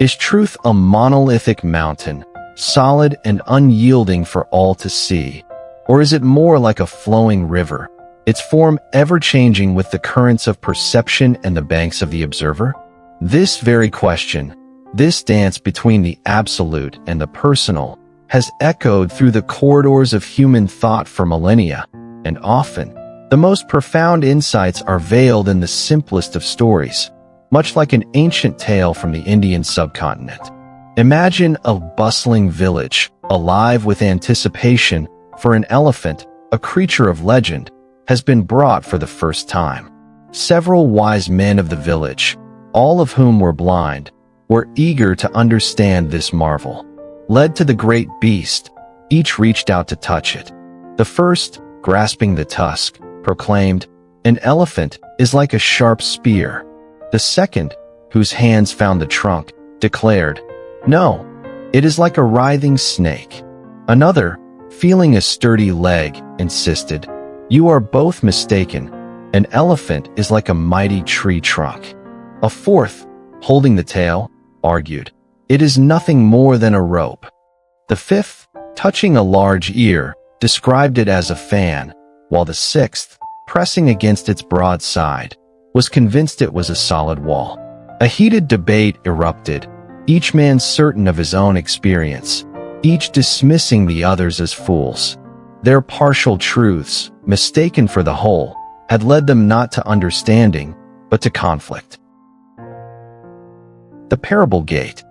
Is truth a monolithic mountain, solid and unyielding for all to see? Or is it more like a flowing river, its form ever-changing with the currents of perception and the banks of the observer? This very question, this dance between the absolute and the personal, has echoed through the corridors of human thought for millennia, and often, the most profound insights are veiled in the simplest of stories, much like an ancient tale from the Indian subcontinent. Imagine a bustling village, alive with anticipation for an elephant, a creature of legend, has been brought for the first time. Several wise men of the village, all of whom were blind, were eager to understand this marvel. Led to the great beast, each reached out to touch it. The first, grasping the tusk, proclaimed, "An elephant is like a sharp spear." The second, whose hands found the trunk, declared, "No, it is like a writhing snake." Another, feeling a sturdy leg, insisted, "You are both mistaken. An elephant is like a mighty tree trunk." A fourth, holding the tail, argued, "It is nothing more than a rope." The fifth, touching a large ear, described it as a fan, while the sixth, pressing against its broad side, was convinced it was a solid wall. A heated debate erupted, each man certain of his own experience, each dismissing the others as fools. Their partial truths, mistaken for the whole, had led them not to understanding, but to conflict. The Parable Gate.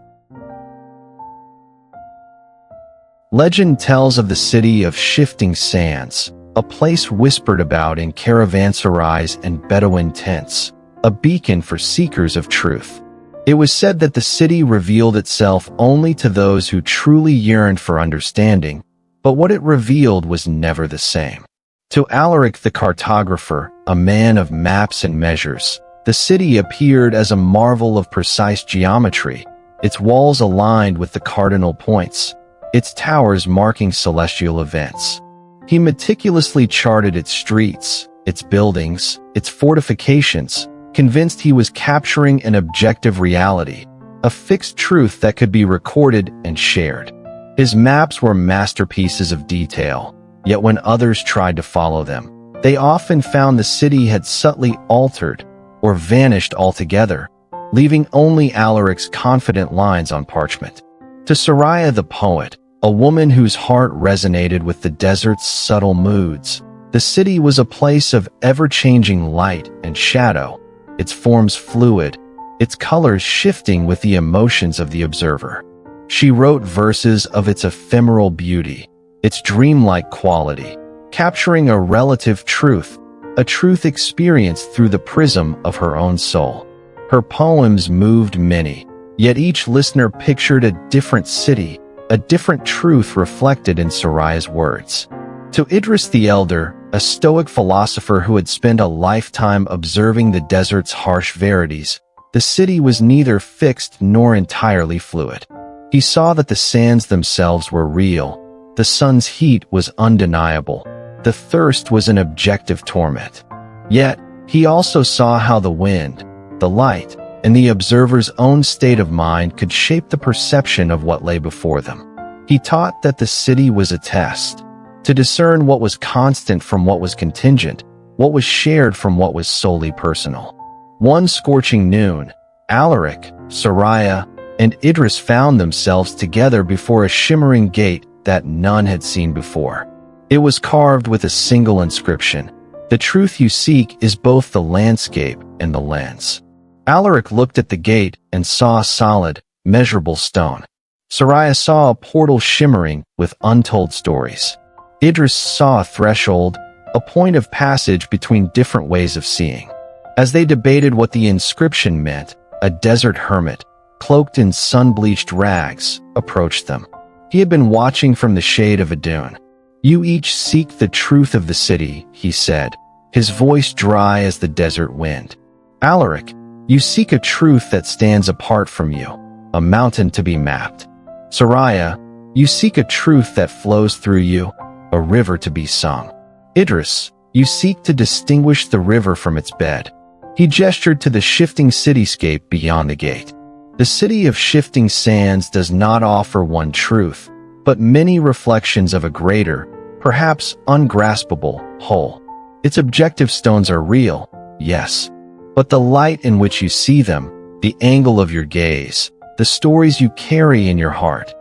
Legend tells of the city of shifting sands, a place whispered about in caravanserais and Bedouin tents, a beacon for seekers of truth. It was said that the city revealed itself only to those who truly yearned for understanding, but what it revealed was never the same. To Alaric the cartographer, a man of maps and measures, the city appeared as a marvel of precise geometry, its walls aligned with the cardinal points, its towers marking celestial events. He meticulously charted its streets, its buildings, its fortifications, convinced he was capturing an objective reality, a fixed truth that could be recorded and shared. His maps were masterpieces of detail, yet when others tried to follow them, they often found the city had subtly altered or vanished altogether, leaving only Alaric's confident lines on parchment. To Soraya the poet, a woman whose heart resonated with the desert's subtle moods, the city was a place of ever-changing light and shadow, its forms fluid, its colors shifting with the emotions of the observer. She wrote verses of its ephemeral beauty, its dreamlike quality, capturing a relative truth, a truth experienced through the prism of her own soul. Her poems moved many, yet each listener pictured a different city, a different truth reflected in Soraya's words. To Idris the Elder, a Stoic philosopher who had spent a lifetime observing the desert's harsh verities, the city was neither fixed nor entirely fluid. He saw that the sands themselves were real, the sun's heat was undeniable, the thirst was an objective torment. Yet, he also saw how the wind, the light, and the observer's own state of mind could shape the perception of what lay before them. He taught that the city was a test, to discern what was constant from what was contingent, what was shared from what was solely personal. One scorching noon, Alaric, Soraya, and Idris found themselves together before a shimmering gate that none had seen before. It was carved with a single inscription: "The truth you seek is both the landscape and the lens." Alaric looked at the gate and saw a solid, measurable stone. Soraya saw a portal shimmering with untold stories. Idris saw a threshold, a point of passage between different ways of seeing. As they debated what the inscription meant, a desert hermit, cloaked in sun-bleached rags, approached them. He had been watching from the shade of a dune. "You each seek the truth of the city," he said, his voice dry as the desert wind. "Alaric, you seek a truth that stands apart from you, a mountain to be mapped. Soraya, you seek a truth that flows through you, a river to be sung. Idris, you seek to distinguish the river from its bed." He gestured to the shifting cityscape beyond the gate. The city of shifting sands does not offer one truth, but many reflections of a greater, perhaps ungraspable, whole. Its objective stones are real, yes, but the light in which you see them, the angle of your gaze, the stories you carry in your heart,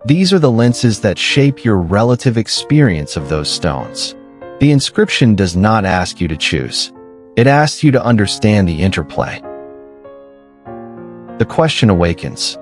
these are the lenses that shape your relative experience of those stones. The inscription does not ask you to choose. It asks you to understand the interplay. The question awakens.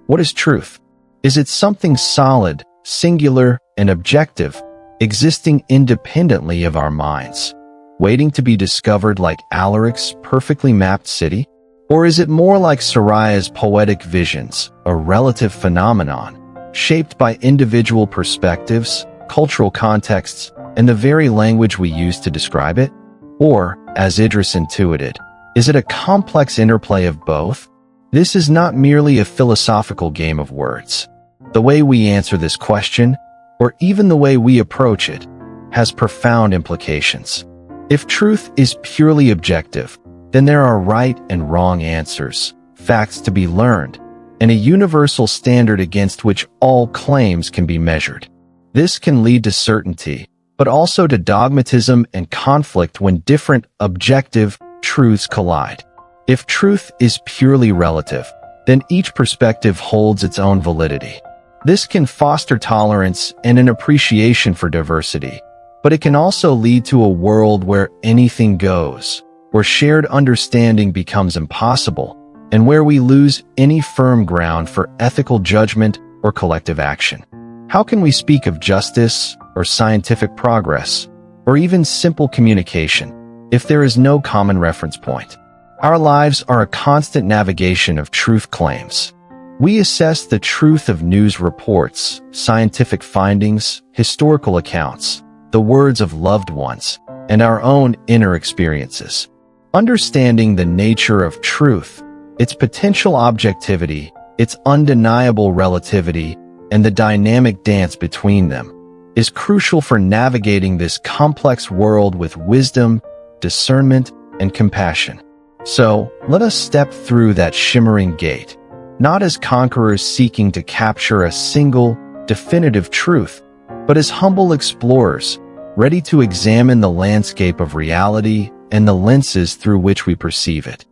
What is truth? Is it something solid, singular, and objective, existing independently of our minds, waiting to be discovered like Alaric's perfectly mapped city? Or is it more like Soraya's poetic visions, a relative phenomenon, shaped by individual perspectives, cultural contexts, and the very language we use to describe it? Or, as Idris intuited, is it a complex interplay of both? This is not merely a philosophical game of words. The way we answer this question, or even the way we approach it, has profound implications. If truth is purely objective, then there are right and wrong answers, facts to be learned, and a universal standard against which all claims can be measured. This can lead to certainty, but also to dogmatism and conflict when different objective truths collide. If truth is purely relative, then each perspective holds its own validity. This can foster tolerance and an appreciation for diversity, but it can also lead to a world where anything goes, where shared understanding becomes impossible, and where we lose any firm ground for ethical judgment or collective action. How can we speak of justice, or scientific progress, or even simple communication, if there is no common reference point? Our lives are a constant navigation of truth claims. We assess the truth of news reports, scientific findings, historical accounts, the words of loved ones, and our own inner experiences. Understanding the nature of truth, its potential objectivity, its undeniable relativity, and the dynamic dance between them, is crucial for navigating this complex world with wisdom, discernment, and compassion. So, let us step through that shimmering gate, not as conquerors seeking to capture a single, definitive truth, but as humble explorers, ready to examine the landscape of reality and the lenses through which we perceive it.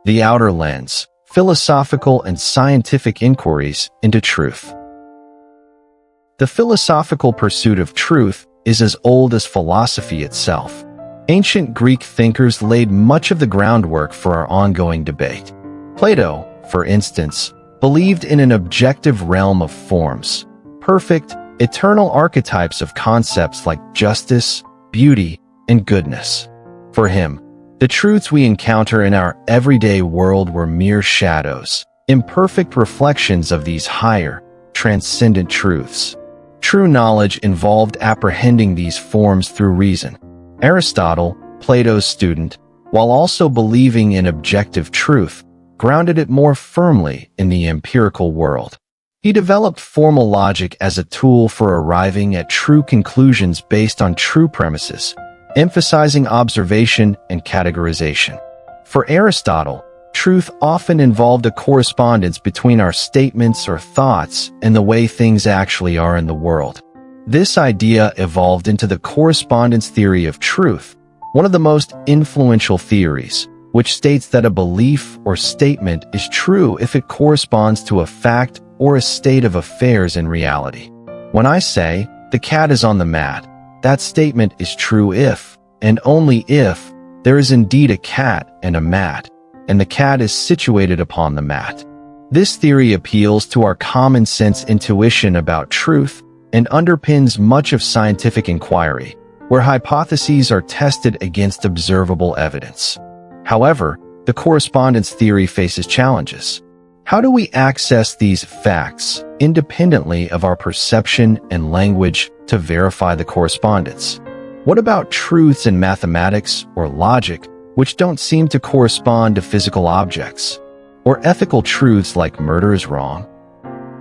The outer lens, philosophical and scientific inquiries into truth. The philosophical pursuit of truth is as old as philosophy itself. Ancient Greek thinkers laid much of the groundwork for our ongoing debate. Plato, for instance, believed in an objective realm of forms, perfect, eternal archetypes of concepts like justice, beauty, and goodness. For him, the truths we encounter in our everyday world were mere shadows, imperfect reflections of these higher, transcendent truths. True knowledge involved apprehending these forms through reason. Aristotle, Plato's student, while also believing in objective truth, grounded it more firmly in the empirical world. He developed formal logic as a tool for arriving at true conclusions based on true premises, emphasizing observation and categorization. For Aristotle, truth often involved a correspondence between our statements or thoughts and the way things actually are in the world. This idea evolved into the correspondence theory of truth, one of the most influential theories, which states that a belief or statement is true if it corresponds to a fact or a state of affairs in reality. When I say, "The cat is on the mat," that statement is true if, and only if, there is indeed a cat and a mat, and the cat is situated upon the mat. This theory appeals to our common sense intuition about truth and underpins much of scientific inquiry, where hypotheses are tested against observable evidence. However, the correspondence theory faces challenges. How do we access these facts independently of our perception and language to verify the correspondence? What about truths in mathematics or logic which don't seem to correspond to physical objects? Or ethical truths like murder is wrong?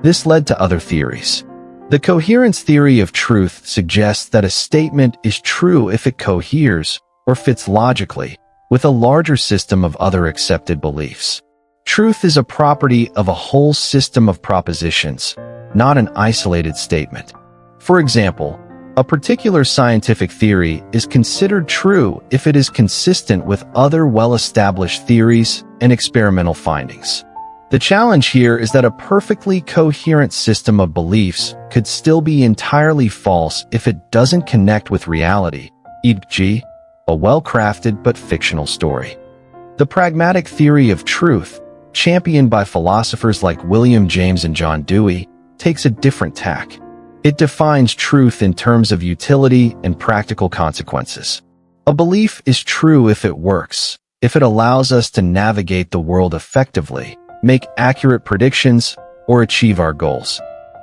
This led to other theories. The coherence theory of truth suggests that a statement is true if it coheres or fits logically, with a larger system of other accepted beliefs. Truth is a property of a whole system of propositions, not an isolated statement. For example, a particular scientific theory is considered true if it is consistent with other well-established theories and experimental findings. The challenge here is that a perfectly coherent system of beliefs could still be entirely false if it doesn't connect with reality, e.g., a well-crafted but fictional story. The pragmatic theory of truth, championed by philosophers like William James and John Dewey, takes a different tack. It defines truth in terms of utility and practical consequences. A belief is true if it works, if it allows us to navigate the world effectively, make accurate predictions, or achieve our goals.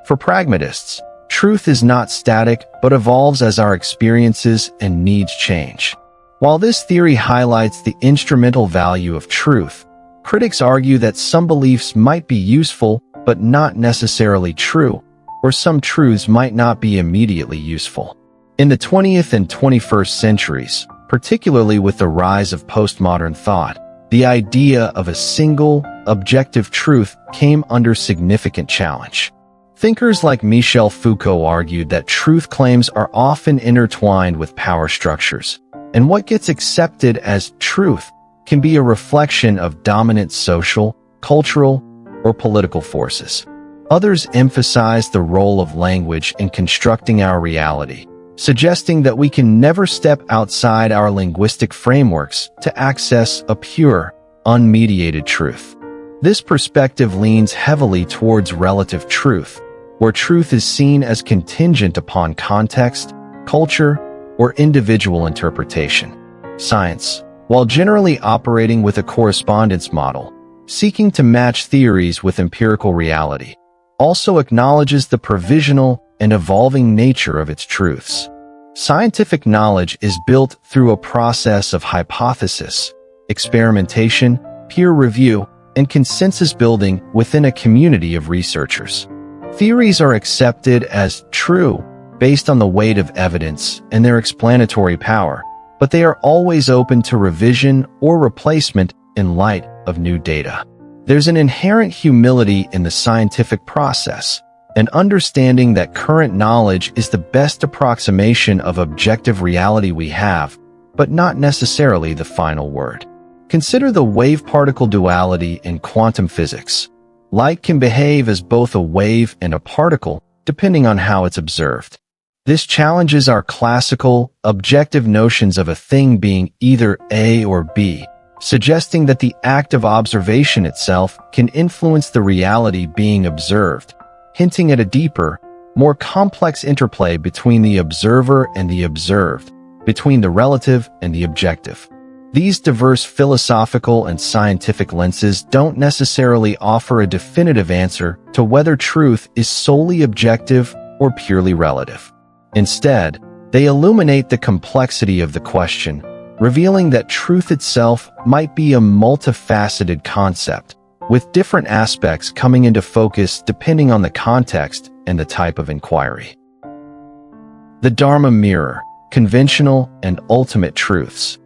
For pragmatists, truth is not static but evolves as our experiences and needs change. While this theory highlights the instrumental value of truth, critics argue that some beliefs might be useful but not necessarily true, or some truths might not be immediately useful. In the 20th and 21st centuries, particularly with the rise of postmodern thought, the idea of a single, objective truth came under significant challenge. Thinkers like Michel Foucault argued that truth claims are often intertwined with power structures, and what gets accepted as truth can be a reflection of dominant social, cultural, or political forces. Others emphasize the role of language in constructing our reality, suggesting that we can never step outside our linguistic frameworks to access a pure, unmediated truth. This perspective leans heavily towards relative truth, where truth is seen as contingent upon context, culture, or individual interpretation. Science, while generally operating with a correspondence model, seeking to match theories with empirical reality, also acknowledges the provisional and evolving nature of its truths. Scientific knowledge is built through a process of hypothesis, experimentation, peer review, and consensus building within a community of researchers. Theories are accepted as true based on the weight of evidence and their explanatory power, but they are always open to revision or replacement in light of new data. There's an inherent humility in the scientific process, an understanding that current knowledge is the best approximation of objective reality we have, but not necessarily the final word. Consider the wave-particle duality in quantum physics. Light can behave as both a wave and a particle, depending on how it's observed. This challenges our classical, objective notions of a thing being either A or B, suggesting that the act of observation itself can influence the reality being observed, hinting at a deeper, more complex interplay between the observer and the observed, between the relative and the objective. These diverse philosophical and scientific lenses don't necessarily offer a definitive answer to whether truth is solely objective or purely relative. Instead, they illuminate the complexity of the question, revealing that truth itself might be a multifaceted concept, with different aspects coming into focus depending on the context and the type of inquiry. The DhammaMirror, conventional and ultimate truths.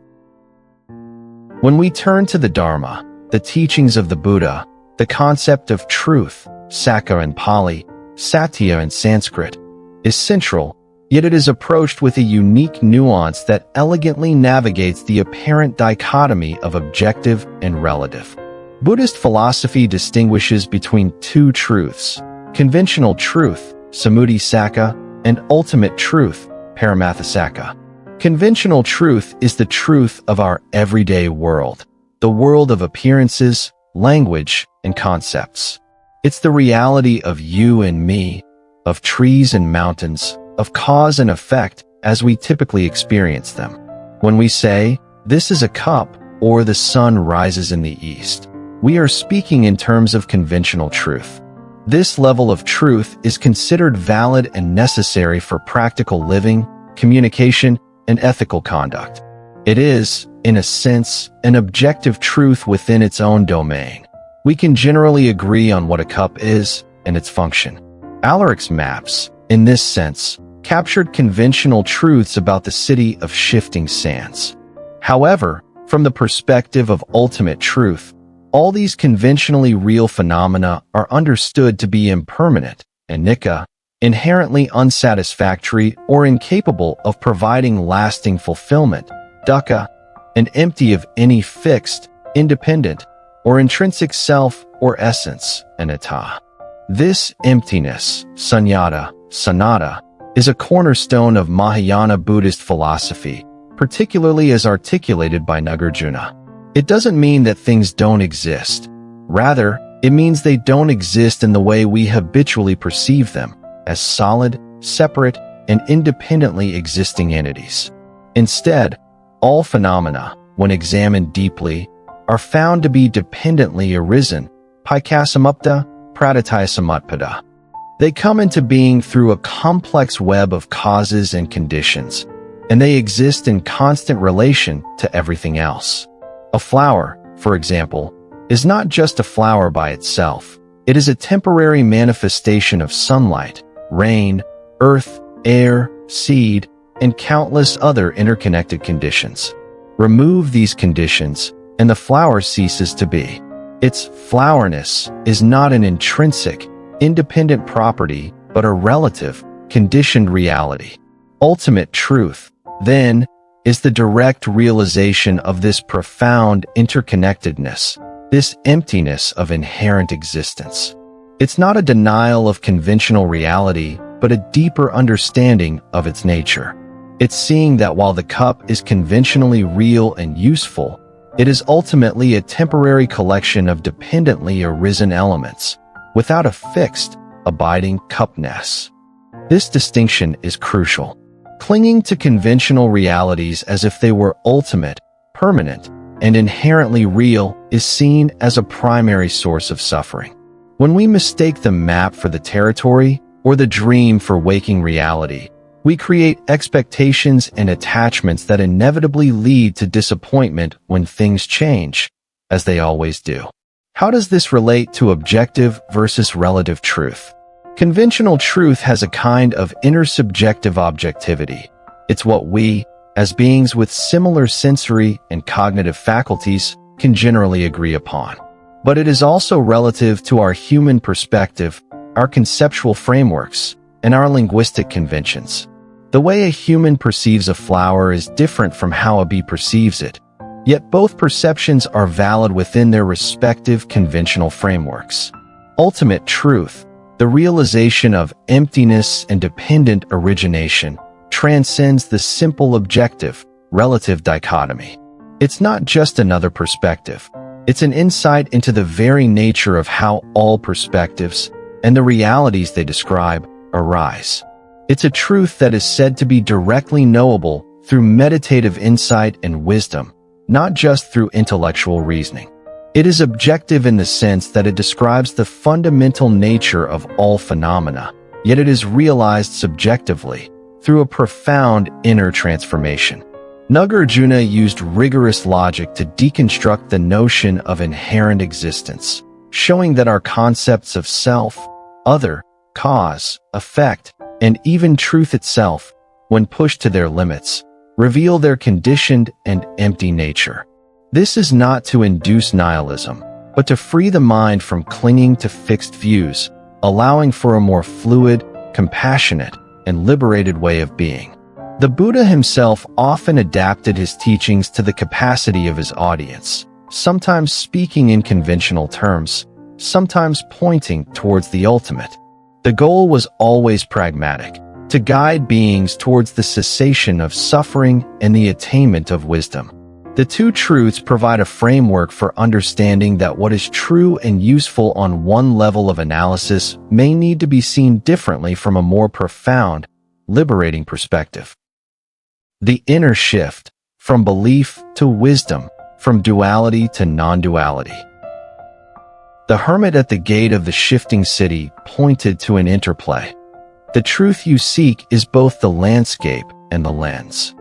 When we turn to the Dharma, the teachings of the Buddha, the concept of truth, Sakya in Pali, Satya in Sanskrit, is central, yet it is approached with a unique nuance that elegantly navigates the apparent dichotomy of objective and relative. Buddhist philosophy distinguishes between two truths: conventional truth, Samudhisaka, and ultimate truth, Paramathisaka. Conventional truth is the truth of our everyday world, the world of appearances, language, and concepts. It's the reality of you and me, of trees and mountains, of cause and effect as we typically experience them. When we say, "This is a cup," or "The sun rises in the east," we are speaking in terms of conventional truth. This level of truth is considered valid and necessary for practical living, communication, and ethical conduct. It is, in a sense, an objective truth within its own domain. We can generally agree on what a cup is and its function. Alaric's maps, in this sense, captured conventional truths about the city of shifting sands. However, From the perspective of ultimate truth, all these conventionally real phenomena are understood to be impermanent, anicca, inherently unsatisfactory or incapable of providing lasting fulfillment, dukkha, and empty of any fixed, independent, or intrinsic self or essence, anatta. This emptiness, sunyata, sanatta, is a cornerstone of Mahayana Buddhist philosophy, particularly as articulated by Nagarjuna. It doesn't mean that things don't exist. Rather, it means they don't exist in the way we habitually perceive them, as solid, separate, and independently existing entities. Instead, all phenomena, when examined deeply, are found to be dependently arisen, paikasamupta, pradityasamutpada. They come into being through a complex web of causes and conditions, and they exist in constant relation to everything else. A flower, for example, is not just a flower by itself. It is a temporary manifestation of sunlight, rain, earth, air, seed, and countless other interconnected conditions. Remove these conditions, and the flower ceases to be. Its flowerness is not an intrinsic, independent property, but a relative, conditioned reality. Ultimate truth, then, is the direct realization of this profound interconnectedness, this emptiness of inherent existence. It's not a denial of conventional reality, but a deeper understanding of its nature. It's seeing that while the cup is conventionally real and useful, it is ultimately a temporary collection of dependently arisen elements, without a fixed, abiding cupness. This distinction is crucial. Clinging to conventional realities as if they were ultimate, permanent, and inherently real is seen as a primary source of suffering. When we mistake the map for the territory or the dream for waking reality, we create expectations and attachments that inevitably lead to disappointment when things change, as they always do. How does this relate to objective versus relative truth? Conventional truth has a kind of intersubjective objectivity. It's what we, as beings with similar sensory and cognitive faculties, can generally agree upon. But it is also relative to our human perspective, our conceptual frameworks, and our linguistic conventions. The way a human perceives a flower is different from how a bee perceives it, yet both perceptions are valid within their respective conventional frameworks. Ultimate truth, the realization of emptiness and dependent origination, transcends the simple objective, relative dichotomy. It's not just another perspective. It's an insight into the very nature of how all perspectives, and the realities they describe, arise. It's a truth that is said to be directly knowable through meditative insight and wisdom, not just through intellectual reasoning. It is objective in the sense that it describes the fundamental nature of all phenomena, yet it is realized subjectively, through a profound inner transformation. Nagarjuna used rigorous logic to deconstruct the notion of inherent existence, showing that our concepts of self, other, cause, effect, and even truth itself, when pushed to their limits, reveal their conditioned and empty nature. This is not to induce nihilism, but to free the mind from clinging to fixed views, allowing for a more fluid, compassionate, and liberated way of being. The Buddha himself often adapted his teachings to the capacity of his audience, sometimes speaking in conventional terms, sometimes pointing towards the ultimate. The goal was always pragmatic, to guide beings towards the cessation of suffering and the attainment of wisdom. The two truths provide a framework for understanding that what is true and useful on one level of analysis may need to be seen differently from a more profound, liberating perspective. The inner shift, from belief to wisdom, from duality to non-duality. The hermit at the gate of the shifting city pointed to an interplay. The truth you seek is both the landscape and the lens.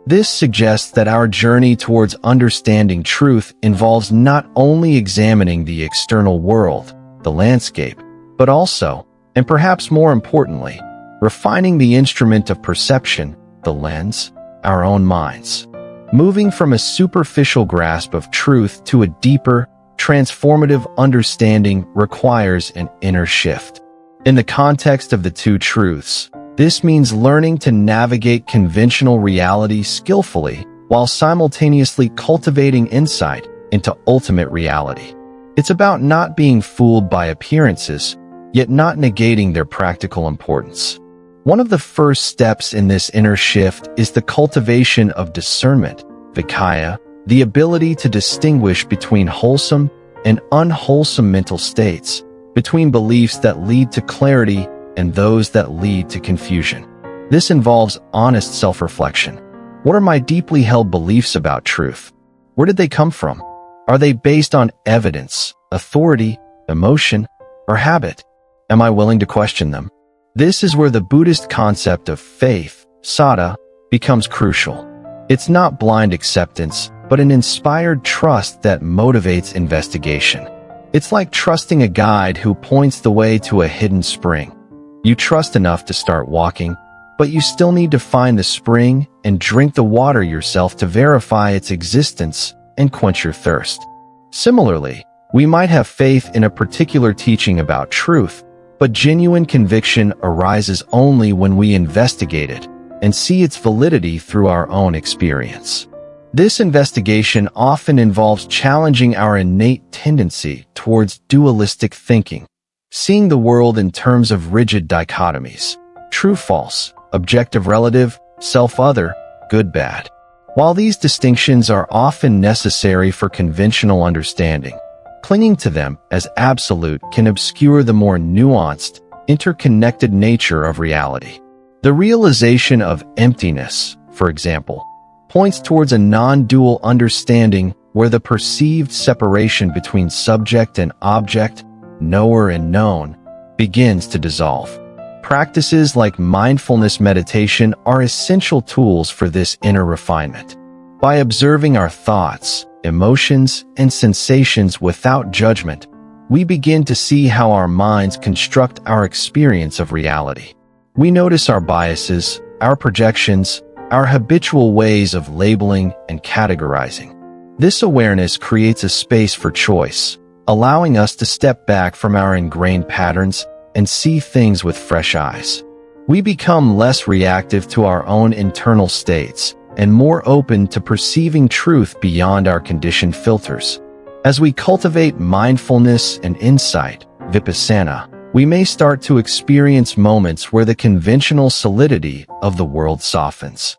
This suggests that our journey towards understanding truth involves not only examining the external world, the landscape, but also, and perhaps more importantly, refining the instrument of perception, the lens, our own minds. Moving from a superficial grasp of truth to a deeper, transformative understanding requires an inner shift. In the context of the two truths, this means learning to navigate conventional reality skillfully while simultaneously cultivating insight into ultimate reality. It's about not being fooled by appearances, yet not negating their practical importance. One of the first steps in this inner shift is the cultivation of discernment, vikaya, the ability to distinguish between wholesome and unwholesome mental states, between beliefs that lead to clarity and those that lead to confusion. This involves honest self-reflection. What are my deeply held beliefs about truth? Where did they come from? Are they based on evidence, authority, emotion, or habit? Am I willing to question them? This is where the Buddhist concept of faith, saddha, becomes crucial. It's not blind acceptance, but an inspired trust that motivates investigation. It's like trusting a guide who points the way to a hidden spring. You trust enough to start walking, but you still need to find the spring and drink the water yourself to verify its existence and quench your thirst. Similarly, we might have faith in a particular teaching about truth, but genuine conviction arises only when we investigate it and see its validity through our own experience. This investigation often involves challenging our innate tendency towards dualistic thinking, seeing the world in terms of rigid dichotomies, true-false, objective-relative, self-other, good-bad. While these distinctions are often necessary for conventional understanding, clinging to them as absolute can obscure the more nuanced, interconnected nature of reality. The realization of emptiness, for example, points towards a non-dual understanding where the perceived separation between subject and object, knower and known, begins to dissolve. Practices like mindfulness meditation are essential tools for this inner refinement. By observing our thoughts, emotions, and sensations without judgment, we begin to see how our minds construct our experience of reality. We notice our biases, our projections, our habitual ways of labeling and categorizing. This awareness creates a space for choice, allowing us to step back from our ingrained patterns and see things with fresh eyes. We become less reactive to our own internal states and more open to perceiving truth beyond our conditioned filters. As we cultivate mindfulness and insight, vipassana, we may start to experience moments where the conventional solidity of the world softens.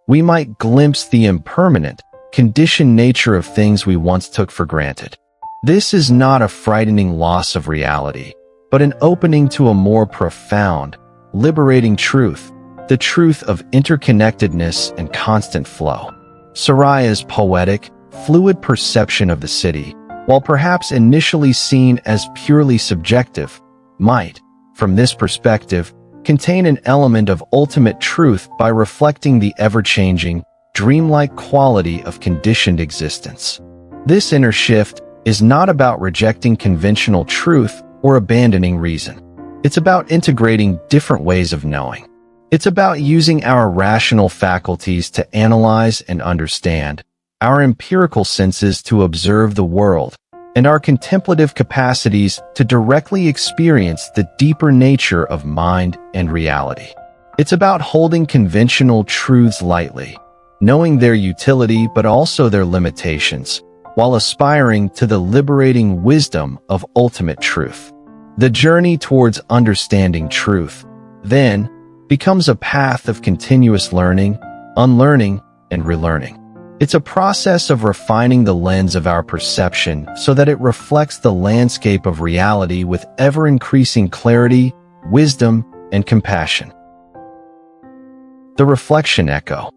We might glimpse the impermanent, conditioned nature of things we once took for granted. This is not a frightening loss of reality, but an opening to a more profound, liberating truth, the truth of interconnectedness and constant flow. Saraya's poetic, fluid perception of the city, while perhaps initially seen as purely subjective, might, from this perspective, contain an element of ultimate truth by reflecting the ever-changing, dreamlike quality of conditioned existence. This inner shift is not about rejecting conventional truth or abandoning reason. It's about integrating different ways of knowing. It's about using our rational faculties to analyze and understand, our empirical senses to observe the world, and our contemplative capacities to directly experience the deeper nature of mind and reality. It's about holding conventional truths lightly, knowing their utility but also their limitations, while aspiring to the liberating wisdom of ultimate truth. The journey towards understanding truth, then, becomes a path of continuous learning, unlearning, and relearning. It's a process of refining the lens of our perception so that it reflects the landscape of reality with ever-increasing clarity, wisdom, and compassion. The reflection echo.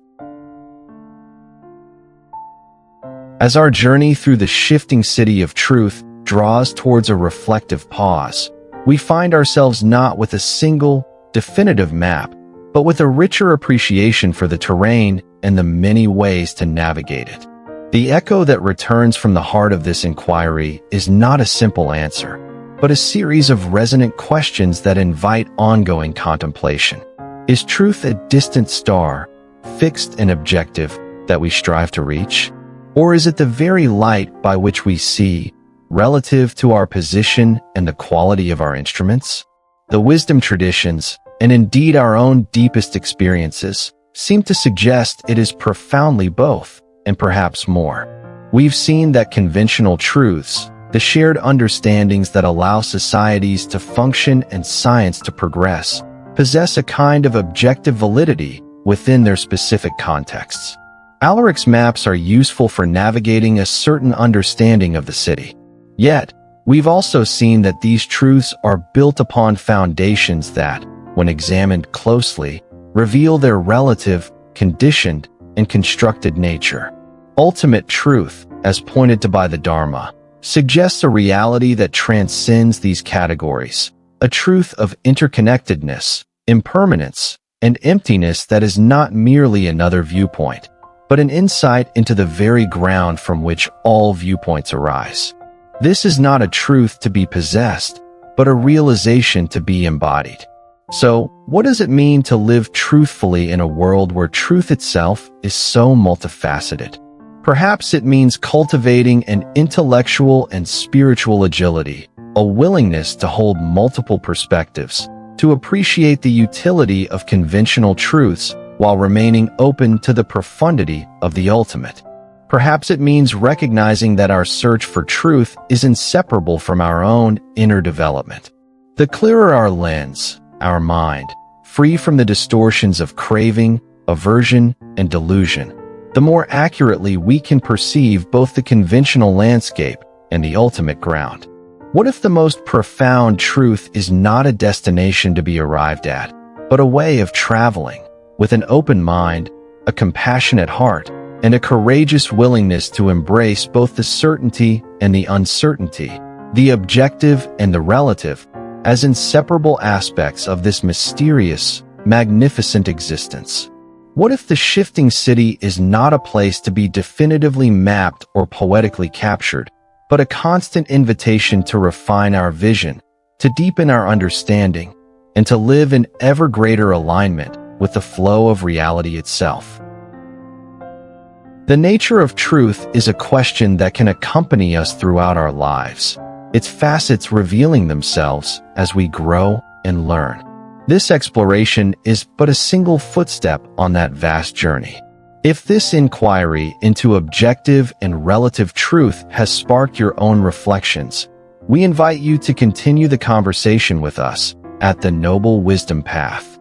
As our journey through the shifting city of truth draws towards a reflective pause, we find ourselves not with a single, definitive map, but with a richer appreciation for the terrain and the many ways to navigate it. The echo that returns from the heart of this inquiry is not a simple answer, but a series of resonant questions that invite ongoing contemplation. Is truth a distant star, fixed and objective, that we strive to reach? Or is it the very light by which we see, relative to our position and the quality of our instruments? The wisdom traditions, and indeed our own deepest experiences, seem to suggest it is profoundly both, and perhaps more. We've seen that conventional truths, the shared understandings that allow societies to function and science to progress, possess a kind of objective validity within their specific contexts. Alaric's maps are useful for navigating a certain understanding of the city. Yet, we've also seen that these truths are built upon foundations that, when examined closely, reveal their relative, conditioned, and constructed nature. Ultimate truth, as pointed to by the Dharma, suggests a reality that transcends these categories, a truth of interconnectedness, impermanence, and emptiness that is not merely another viewpoint, but an insight into the very ground from which all viewpoints arise. This is not a truth to be possessed, but a realization to be embodied. So, what does it mean to live truthfully in a world where truth itself is so multifaceted? Perhaps it means cultivating an intellectual and spiritual agility, a willingness to hold multiple perspectives, to appreciate the utility of conventional truths while remaining open to the profundity of the ultimate. Perhaps it means recognizing that our search for truth is inseparable from our own inner development. The clearer our lens, our mind, free from the distortions of craving, aversion, and delusion, the more accurately we can perceive both the conventional landscape and the ultimate ground. What if the most profound truth is not a destination to be arrived at, but a way of traveling, with an open mind, a compassionate heart, and a courageous willingness to embrace both the certainty and the uncertainty, the objective and the relative, as inseparable aspects of this mysterious, magnificent existence? What if the shifting city is not a place to be definitively mapped or poetically captured, but a constant invitation to refine our vision, to deepen our understanding, and to live in ever greater alignment with the flow of reality itself? The nature of truth is a question that can accompany us throughout our lives, its facets revealing themselves as we grow and learn. This exploration is but a single footstep on that vast journey. If this inquiry into objective and relative truth has sparked your own reflections, we invite you to continue the conversation with us at the Noble Wisdom Path.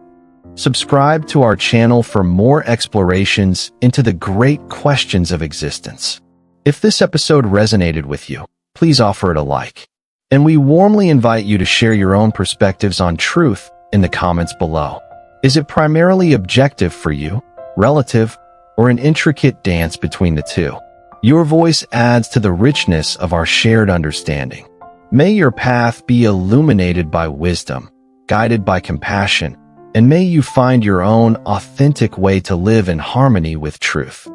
Subscribe to our channel for more explorations into the great questions of existence. If this episode resonated with you, please offer it a like. And we warmly invite you to share your own perspectives on truth in the comments below. Is it primarily objective for you, relative, or an intricate dance between the two? Your voice adds to the richness of our shared understanding. May your path be illuminated by wisdom, guided by compassion, and may you find your own authentic way to live in harmony with truth.